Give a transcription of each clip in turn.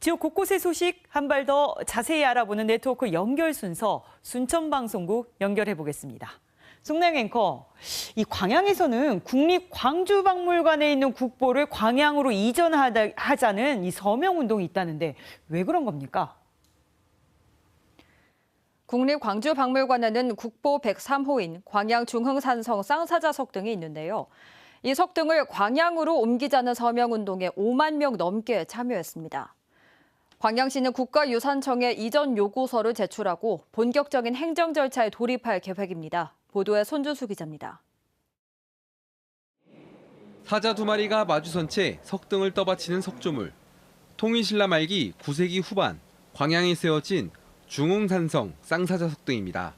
지역 곳곳의 소식 한 발 더 자세히 알아보는 네트워크 연결 순서 순천방송국 연결해 보겠습니다. 송나영 앵커, 이 광양에서는 국립광주박물관에 있는 국보를 광양으로 이전하자는 이 서명운동이 있다는데 왜 그런 겁니까? 국립광주박물관에는 국보 103호인 광양중흥산성 쌍사자석 등이 있는데요. 이 석등을 광양으로 옮기자는 서명운동에 5만 명 넘게 참여했습니다. 광양시는 국가유산청에 이전 요구서를 제출하고 본격적인 행정 절차에 돌입할 계획입니다. 보도에 손준수 기자입니다. 사자 두 마리가 마주선 채 석등을 떠받치는 석조물. 통일신라 말기 9세기 후반 광양에 세워진 중흥산성 쌍사자 석등입니다.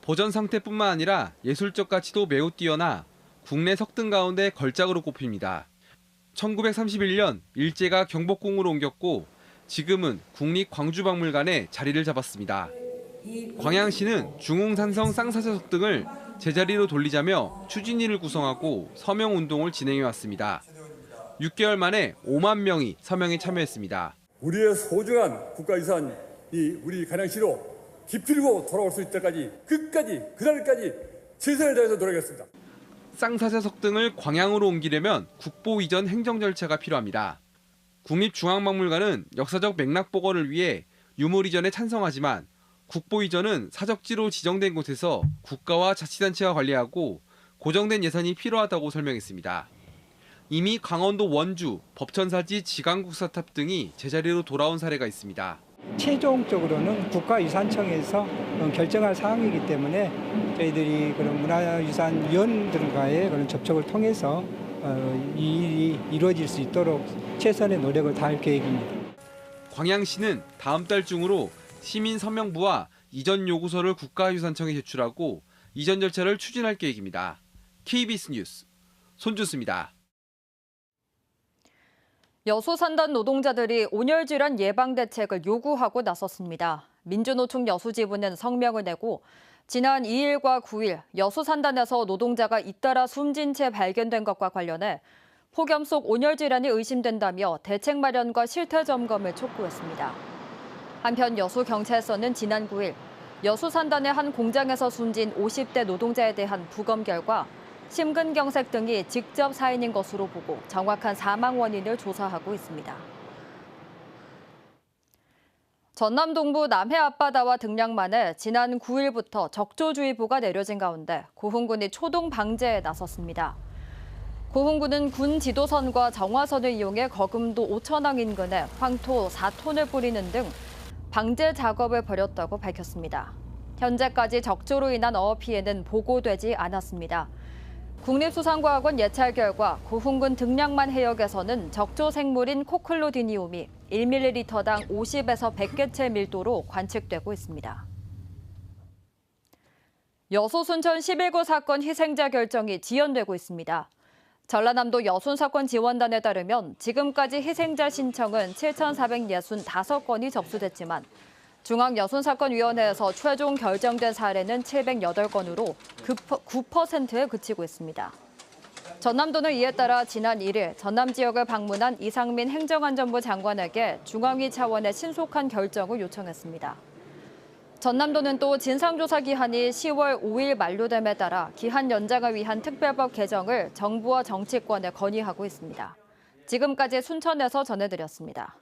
보전 상태뿐만 아니라 예술적 가치도 매우 뛰어나 국내 석등 가운데 걸작으로 꼽힙니다. 1931년 일제가 경복궁으로 옮겼고 지금은 국립광주박물관에 자리를 잡았습니다. 광양시는 중흥산성 쌍사자 석등을 제자리로 돌리자며 추진위를 구성하고 서명운동을 진행해왔습니다. 6개월 만에 5만 명이 서명에 참여했습니다. 우리의 소중한 국가유산이 우리 광양시로 기필고 돌아올 수 있을 때까지 그날까지 최선을 다해서 노력하겠습니다. 쌍사자 석등을 광양으로 옮기려면 국보 이전 행정 절차가 필요합니다. 국립중앙박물관은 역사적 맥락 복원을 위해 유물 이전에 찬성하지만 국보 이전은 사적지로 지정된 곳에서 국가와 자치단체가 관리하고 고정된 예산이 필요하다고 설명했습니다. 이미 강원도 원주, 법천사지 지강국사탑 등이 제자리로 돌아온 사례가 있습니다. 최종적으로는 국가유산청에서 결정할 사항이기 때문에 저희들이 그런 문화유산위원들과의 그런 접촉을 통해서 이 일이 이루어질 수 있도록 최선의 노력을 다할 계획입니다. 광양시는 다음 달 중으로 시민 서명부와 이전 요구서를 국가유산청에 제출하고 이전 절차를 추진할 계획입니다. KBS 뉴스 손준수입니다. 여수산단 노동자들이 온열질환 예방 대책을 요구하고 나섰습니다. 민주노총 여수지부는 성명을 내고 지난 2일과 9일 여수산단에서 노동자가 잇따라 숨진 채 발견된 것과 관련해 폭염 속 온열질환이 의심된다며 대책 마련과 실태 점검을 촉구했습니다. 한편 여수경찰서는 지난 9일 여수산단의 한 공장에서 숨진 50대 노동자에 대한 부검 결과 심근경색 등이 직접 사인인 것으로 보고 정확한 사망 원인을 조사하고 있습니다. 전남 동부 남해 앞바다와 등량만에 지난 9일부터 적조주의보가 내려진 가운데 고흥군이 초동 방제에 나섰습니다. 고흥군은 군 지도선과 정화선을 이용해 거금도 5천항 인근에 황토 4톤을 뿌리는 등 방제 작업을 벌였다고 밝혔습니다. 현재까지 적조로 인한 어업 피해는 보고되지 않았습니다. 국립수산과학원 예찰 결과 고흥군 등량만 해역에서는 적조 생물인 코클로디니움이 1ml당 50에서 100개체 밀도로 관측되고 있습니다. 여수 순천 11구 사건 희생자 결정이 지연되고 있습니다. 전라남도 여순사건 지원단에 따르면 지금까지 희생자 신청은 7,465건이 접수됐지만 중앙여순사건위원회에서 최종 결정된 사례는 708건으로 9%에 그치고 있습니다. 전남도는 이에 따라 지난 1일 전남 지역을 방문한 이상민 행정안전부 장관에게 중앙위 차원의 신속한 결정을 요청했습니다. 전남도는 또 진상조사 기한이 10월 5일 만료됨에 따라 기한 연장을 위한 특별법 개정을 정부와 정치권에 건의하고 있습니다. 지금까지 순천에서 전해드렸습니다.